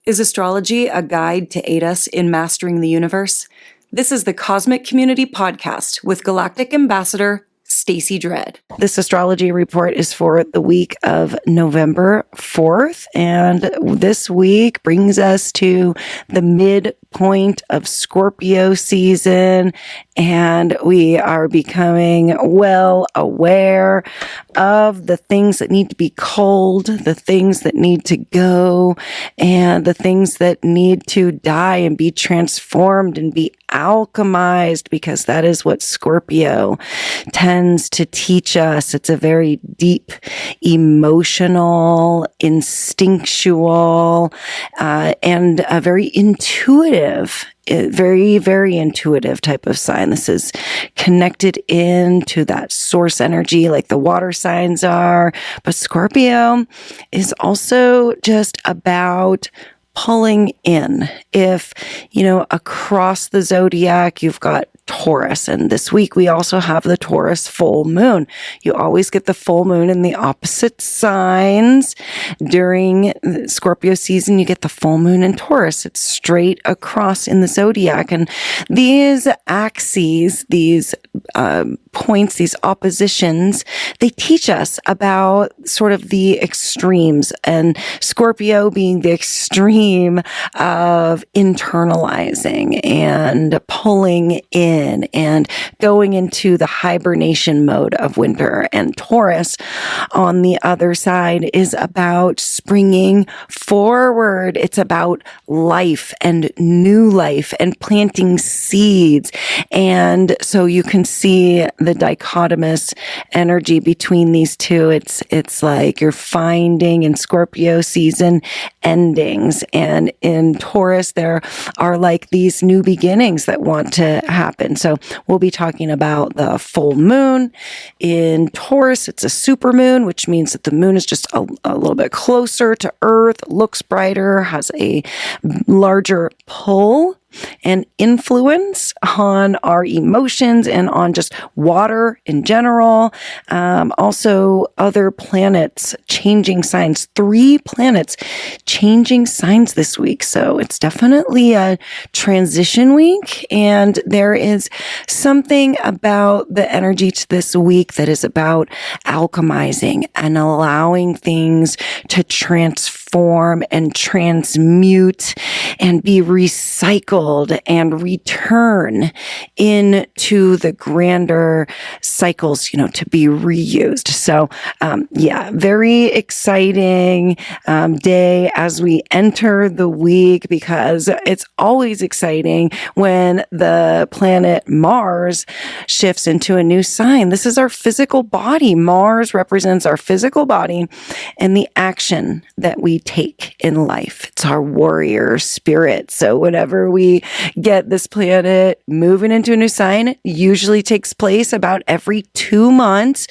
Is astrology a guide to aid us in mastering the universe? This is the Cosmic Community Podcast with Galactic Ambassador Stacey Dredd. This astrology report is for the week of November 4th, and this week brings us to the midpoint of Scorpio season, and we are becoming well aware of the things that need to be culled, the things that need to go, and the things that need to die and be transformed and be alchemized, because that is what Scorpio tends to teach us. It's a very deep, emotional, instinctual, and a very intuitive, very, very intuitive type of sign. This is connected into that source energy like the water signs are. But Scorpio is also just about pulling in. If, across the zodiac, you've got Taurus, and this week we also have the Taurus full moon. You always get the full moon in the opposite signs. During Scorpio season, you get the full moon in Taurus. It's straight across in the zodiac. And these axes, these points, these oppositions, they teach us about sort of the extremes, and Scorpio being the extreme of internalizing and pulling in and going into the hibernation mode of winter. And Taurus, on the other side, is about springing forward. It's about life and new life and planting seeds. And so you can see the dichotomous energy between these two. It's like you're finding in Scorpio season endings, and in Taurus there are like these new beginnings that want to happen. So we'll be talking about the full moon. In Taurus, it's a supermoon, which means that the moon is just a little bit closer to Earth, looks brighter, has a larger pull and influence on our emotions and on just water in general. Also, other planets changing signs. 3 planets changing signs this week. So it's definitely a transition week. And there is something about the energy to this week that is about alchemizing and allowing things to transform and transmute and be recycled and return into the grander cycles, to be reused. So, very exciting day as we enter the week, because it's always exciting when the planet Mars shifts into a new sign. This is our physical body. Mars represents our physical body and the action that we take in life. It's our warrior spirit. So whenever we get this planet moving into a new sign, it usually takes place about every 2 months.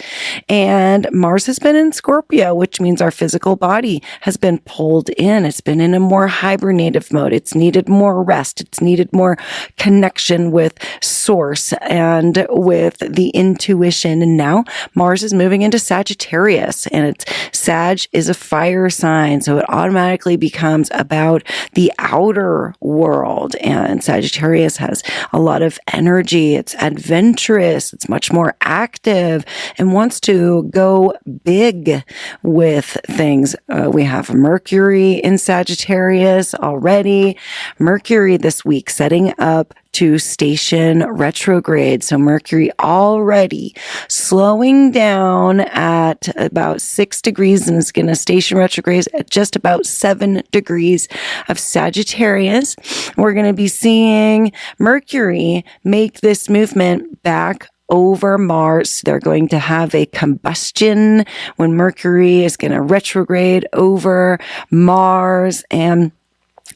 And Mars has been in Scorpio, which means our physical body has been pulled in. It's been in a more hibernative mode. It's needed more rest. It's needed more connection with source and with the intuition. And now Mars is moving into Sagittarius, and Sag is a fire sign. So it automatically becomes about the outer world. And Sagittarius has a lot of energy. It's adventurous. It's much more active and wants to go big with things. We have Mercury in Sagittarius already. Mercury this week setting up to station retrograde. So Mercury already slowing down at about 6 degrees and is going to station retrograde at just about 7 degrees of Sagittarius. We're going to be seeing Mercury make this movement back over Mars. They're going to have a combustion when Mercury is going to retrograde over Mars, and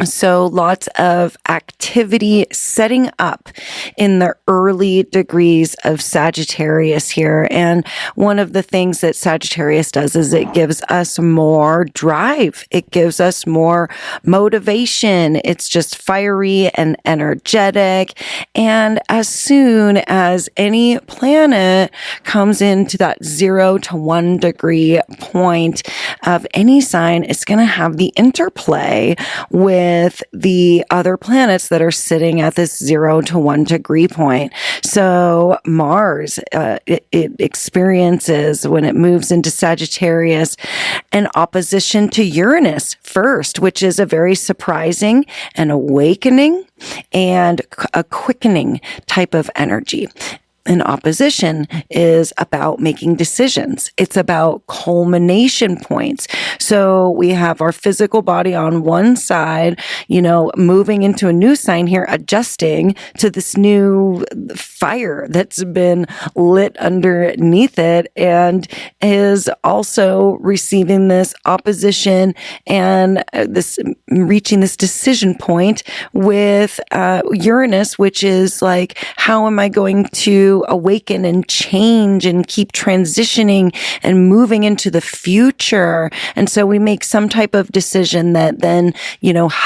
so lots of activity setting up in the early degrees of Sagittarius here. And one of the things that Sagittarius does is it gives us more drive. It gives us more motivation. It's just fiery and energetic. And as soon as any planet comes into that 0 to 1 degree point of any sign, it's going to have the interplay with with the other planets that are sitting at this 0 to 1 degree point. So Mars, it experiences, when it moves into Sagittarius, an opposition to Uranus first, which is a very surprising and awakening and a quickening type of energy. An opposition is about making decisions. It's about culmination points. So we have our physical body on one side, moving into a new sign here, adjusting to this new fire that's been lit underneath it, and is also receiving this opposition and this reaching this decision point with Uranus, which is like, how am I going to awaken and change and keep transitioning and moving into the future? And so we make some type of decision that then,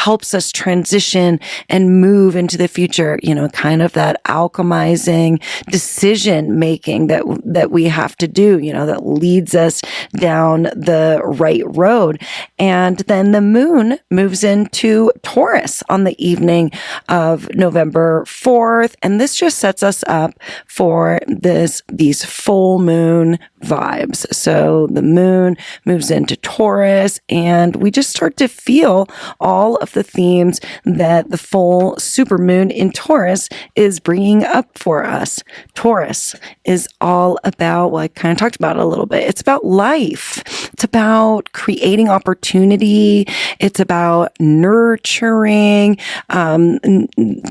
helps us transition and move into the future, kind of that alchemizing decision making that we have to do, that leads us down the right road. And then the moon moves into Taurus on the evening of November 4th. And this just sets us up for these full moon vibes. So the moon moves into Taurus, and we just start to feel all of the themes that the full supermoon in Taurus is bringing up for us. Taurus is all about, well, I kind of talked about it a little bit. It's about life. It's about creating opportunity. It's about nurturing.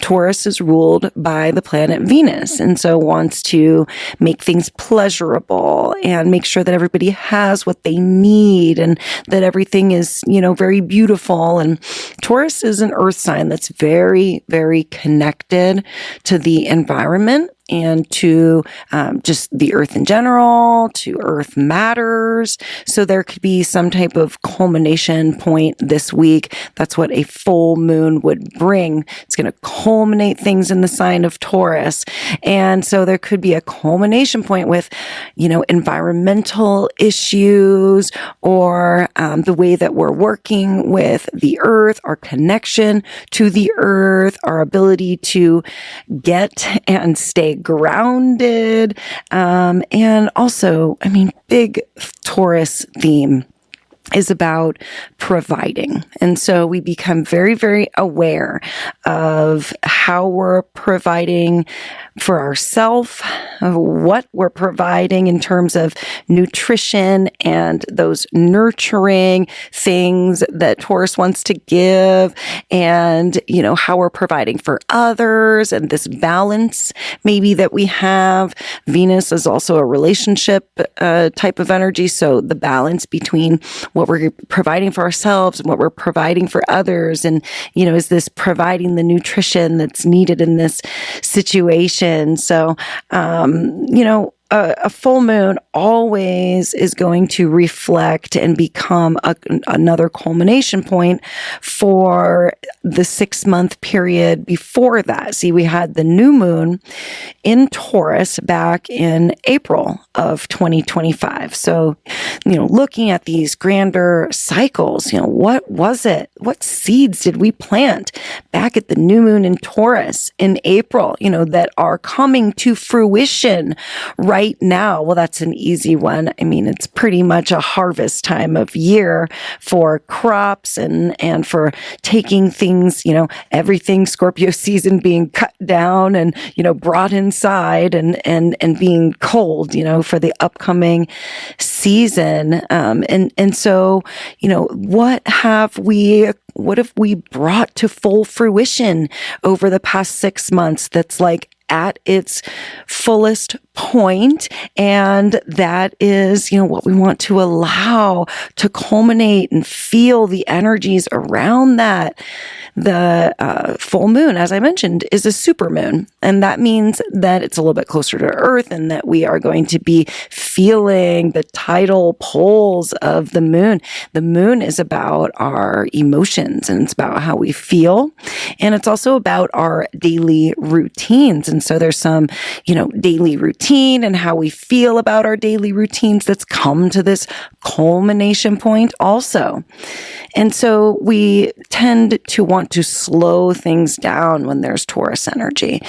Taurus is ruled by the planet Venus, and so wants to make things pleasurable and make sure that everybody has what they need and that everything is, very beautiful. And Taurus is an earth sign that's very, very connected to the environment and to just the earth in general, to earth matters. So there could be some type of culmination point this week. That's what a full moon would bring. It's going to culminate things in the sign of Taurus. And so there could be a culmination point with, environmental issues, or the way that we're working with the earth, our connection to the earth, our ability to get and stay grounded. And also, big Taurus theme is about providing. And so we become very, very aware of how we're providing for ourselves, of what we're providing in terms of nutrition and those nurturing things that Taurus wants to give, and, how we're providing for others, and this balance maybe that we have. Venus is also a relationship type of energy. So the balance between what we're providing for ourselves and what we're providing for others. And, is this providing the nutrition that's needed in this situation? So, a full moon always is going to reflect and become another culmination point for the 6-month period before that. See, we had the new moon in Taurus back in April of 2025. So, looking at these grander cycles, what was it? What seeds did we plant back at the new moon in Taurus in April, that are coming to fruition right now? Well, that's an easy one. It's pretty much a harvest time of year for crops and for taking things, everything Scorpio season being cut down and, brought inside and being cold, for the upcoming season. And so, what have we brought to full fruition over the past 6 months that's like at its fullest point? And that is, what we want to allow to culminate and feel the energies around that. the full moon, as I mentioned, is a supermoon. And that means that it's a little bit closer to Earth and that we are going to be feeling the tidal poles of the moon. The moon is about our emotions and it's about how we feel. And it's also about our daily routines. And so there's some, daily routine and how we feel about our daily routines that's come to this culmination point also. And so we tend to want to slow things down when there's Taurus energy.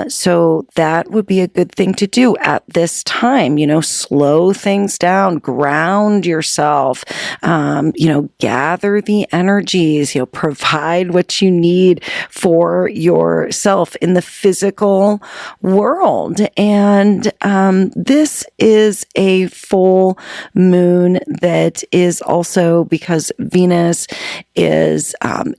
So that would be a good thing to do at this time, slow things down, ground yourself, gather the energies, provide what you need for yourself in the physical world. And this is a full moon that is also, because Venus is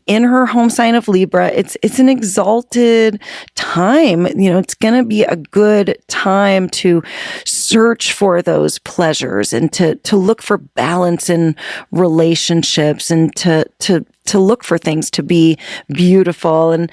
in her home sign of Libra, it's an exalted time. It's going to be a good time to search for those pleasures and to look for balance in relationships and to look for things to be beautiful. And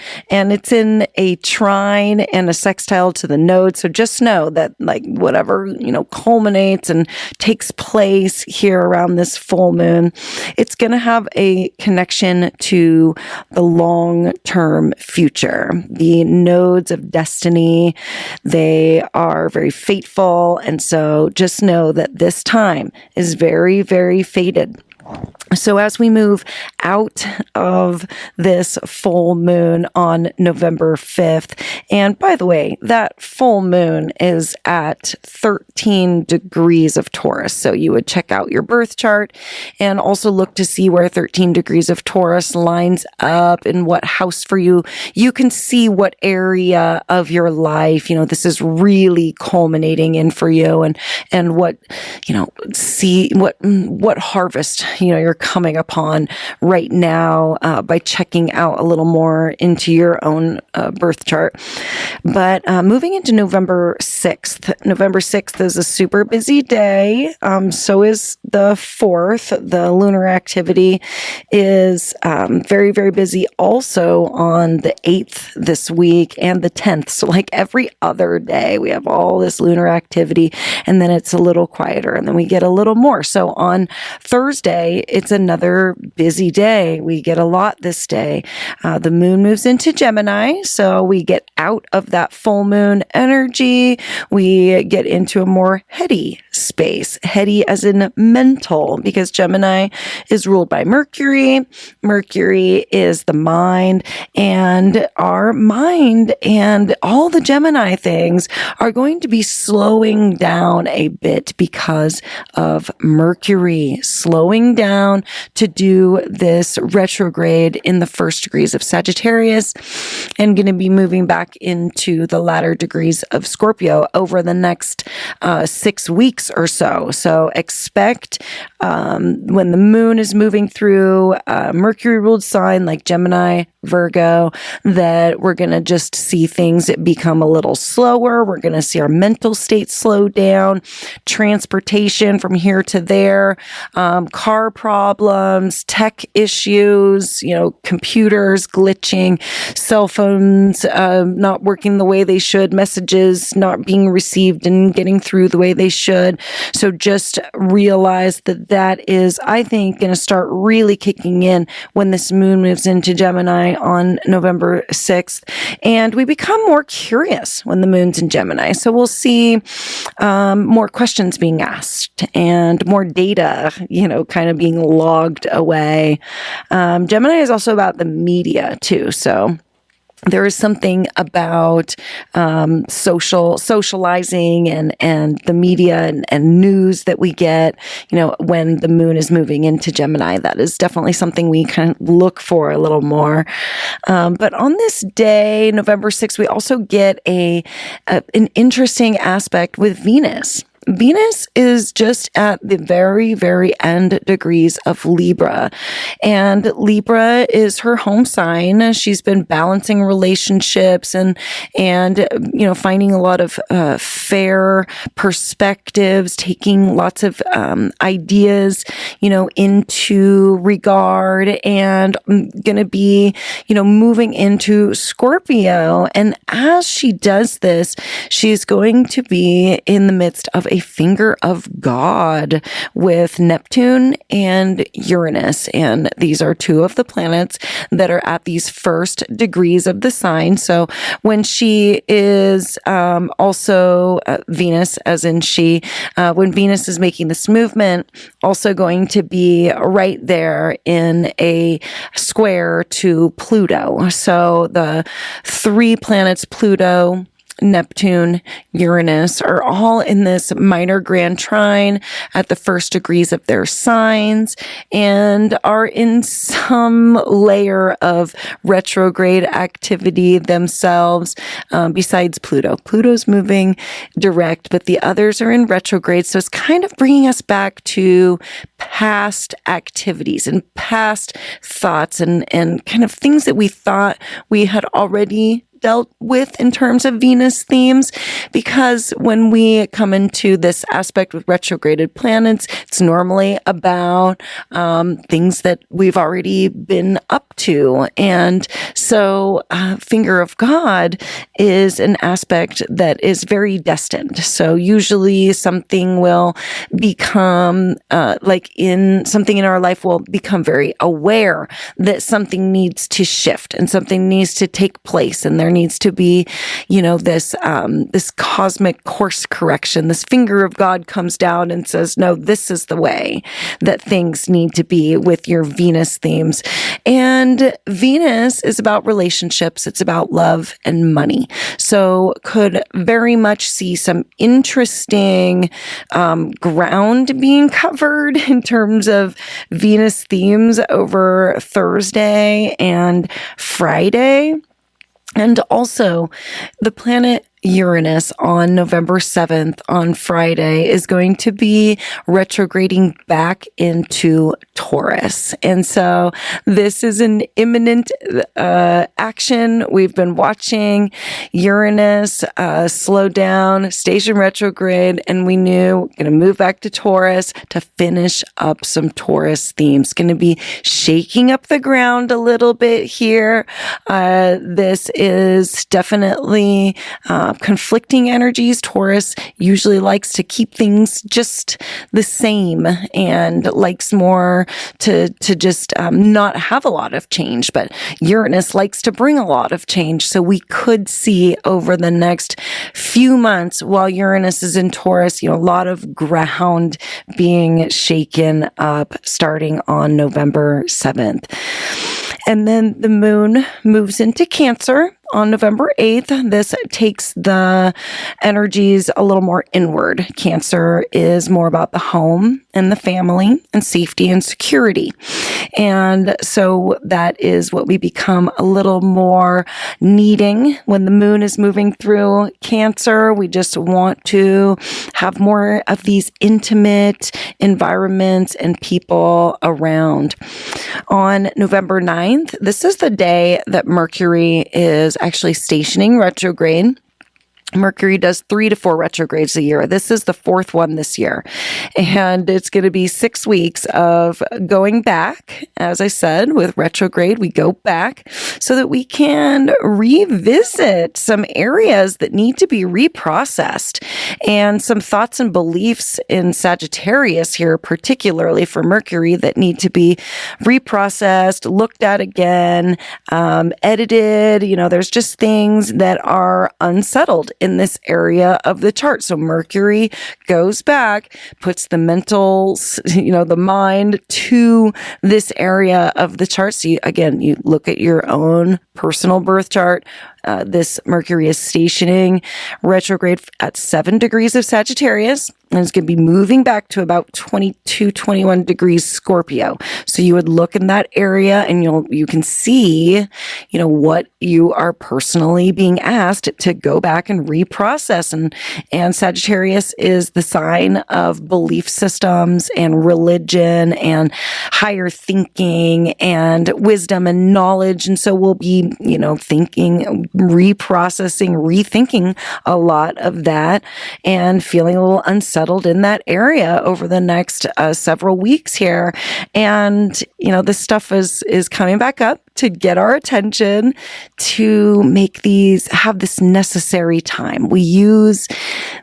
it's in a trine and a sextile to the node. So just know that whatever, culminates and takes place here around this full moon, it's going to have a connection to the long-term future. The nodes of destiny, they are very fateful. And so just know that this time is very, very fated. So as we move out of this full moon on November 5th, and by the way, that full moon is at 13 degrees of Taurus. So you would check out your birth chart and also look to see where 13 degrees of Taurus lines up in what house for you. You can see what area of your life, this is really culminating in for you and what, see what harvest, you're coming upon right now by checking out a little more into your own birth chart. But moving into November 6th. November 6th is a super busy day. So is the 4th. The lunar activity is very, very busy also on the 8th this week and the 10th. So like every other day, we have all this lunar activity and then it's a little quieter and then we get a little more. So on Thursday, it's another busy day. We get a lot this day. The moon moves into Gemini, so we get out of that full moon energy. We get into a more heady space. Heady as in mental, because Gemini is ruled by Mercury. Mercury is the mind, and our mind and all the Gemini things are going to be slowing down a bit because of Mercury slowing down to do this retrograde in the first degrees of Sagittarius and going to be moving back into the latter degrees of Scorpio over the next 6 weeks or so. So expect when the moon is moving through a Mercury ruled sign like Gemini, Virgo, that we're going to just see things become a little slower. We're going to see our mental state slow down, transportation from here to there, car problems, tech issues, computers glitching, cell phones not working the way they should, messages not being received and getting through the way they should. So just realize that is, I think, going to start really kicking in when this moon moves into Gemini on November 6th. And we become more curious when the moon's in Gemini. So we'll see more questions being asked and more data, kind of being logged away. Gemini is also about the media too. So there is something about socializing and the media and news that we get, when the moon is moving into Gemini. That is definitely something we kind of look for a little more. But on this day, November 6th, we also get an interesting aspect with Venus. Venus is just at the very, very end degrees of Libra. And Libra is her home sign. She's been balancing relationships and finding a lot of fair perspectives, taking lots of ideas, into regard, and going to be, moving into Scorpio. And as she does this, she's going to be in the midst of a finger of God with Neptune and Uranus. And these are two of the planets that are at these first degrees of the sign. So when she is also Venus, as in she, when Venus is making this movement, also going to be right there in a square to Pluto. So the three planets, Pluto, Neptune, Uranus, are all in this minor grand trine at the first degrees of their signs and are in some layer of retrograde activity themselves, besides Pluto. Pluto's moving direct, but the others are in retrograde. So it's kind of bringing us back to past activities and past thoughts and kind of things that we thought we had already dealt with in terms of Venus themes, because when we come into this aspect with retrograded planets, it's normally about things that we've already been up to. And so Finger of God is an aspect that is very destined. So usually something will become something in our life will become very aware that something needs to shift and something needs to take place, and there needs to be, this cosmic course correction. This finger of God comes down and says, no, this is the way that things need to be with your Venus themes. And Venus is about relationships. It's about love and money. So could very much see some interesting ground being covered in terms of Venus themes over Thursday and Friday. And also, the planet Uranus on November 7th on Friday is going to be retrograding back into Taurus. And so this is an imminent action. We've been watching Uranus slow down, station retrograde, and we knew going to move back to Taurus to finish up some Taurus themes. Going to be shaking up the ground a little bit here. This is definitely conflicting energies. Taurus usually likes to keep things just the same and likes more to just not have a lot of change, but Uranus likes to bring a lot of change. So we could see over the next few months while Uranus is in Taurus, a lot of ground being shaken up starting on November 7th. And then the moon moves into Cancer on November 8th. This takes the energies a little more inward. Cancer is more about the home and the family and safety and security. And so that is what we become a little more needing when the moon is moving through Cancer. We just want to have more of these intimate environments and people around. On November 9th, this is the day that Mercury is actually stationing retrograde. Mercury does 3 to 4 retrogrades a year. This is the 4th one this year. And it's going to be 6 weeks of going back. As I said, with retrograde, we go back so that we can revisit some areas that need to be reprocessed and some thoughts and beliefs in Sagittarius here, particularly for Mercury, that need to be reprocessed, looked at again, edited. There's just things that are unsettled in this area of the chart. So Mercury goes back, puts the mental, the mind to this area of the chart. So you look at your own personal birth chart This Mercury is stationing retrograde at 7 degrees of Sagittarius, and it's going to be moving back to about 22, 21 degrees Scorpio. So you would look in that area and you can see, what you are personally being asked to go back and reprocess. And Sagittarius is the sign of belief systems and religion and higher thinking and wisdom and knowledge. And so we'll be, thinking, reprocessing, rethinking a lot of that and feeling a little unsettled in that area over the next several weeks here. And, this stuff is coming back up to get our attention, to have this necessary time. We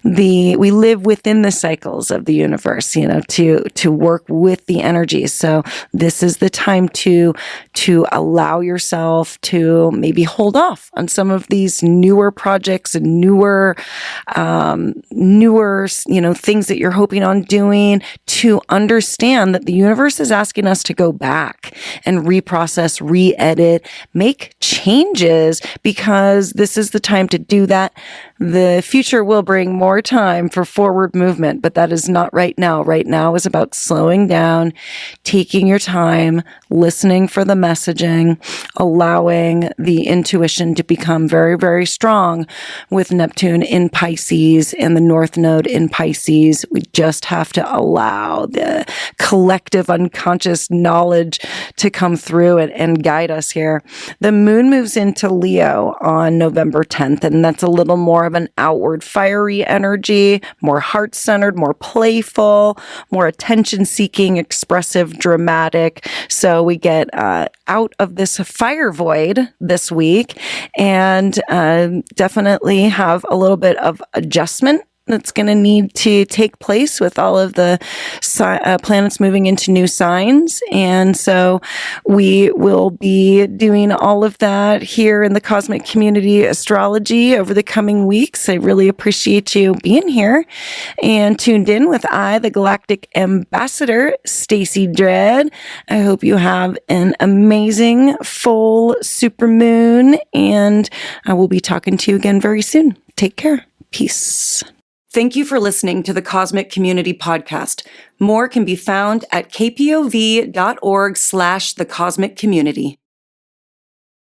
live within the cycles of the universe, to work with the energies. So this is the time to allow yourself to maybe hold off on some of these newer projects and newer, things that you're hoping on doing, to understand that the universe is asking us to go back and reprocess, re-edit, make changes, because this is the time to do that. The future will bring more time for forward movement, but that is not right now. Right now is about slowing down, taking your time, listening for the messaging, allowing the intuition to become very, very strong with Neptune in Pisces and the North Node in Pisces. We just have to allow the collective unconscious knowledge to come through and guide us here. The moon moves into Leo on November 10th, and that's a little more of an outward fiery energy, more heart-centered, more playful, more attention-seeking, expressive, dramatic. So we get out of this fire void this week and definitely have a little bit of adjustment that's going to need to take place with all of the planets moving into new signs. And so we will be doing all of that here in the Cosmic Community Astrology over the coming weeks. I really appreciate you being here and tuned in with the Galactic Ambassador, Stacey Dredd. I hope you have an amazing full supermoon, and I will be talking to you again very soon. Take care. Peace. Thank you for listening to the Cosmic Community Podcast. More can be found at kpov.org/thecosmiccommunity.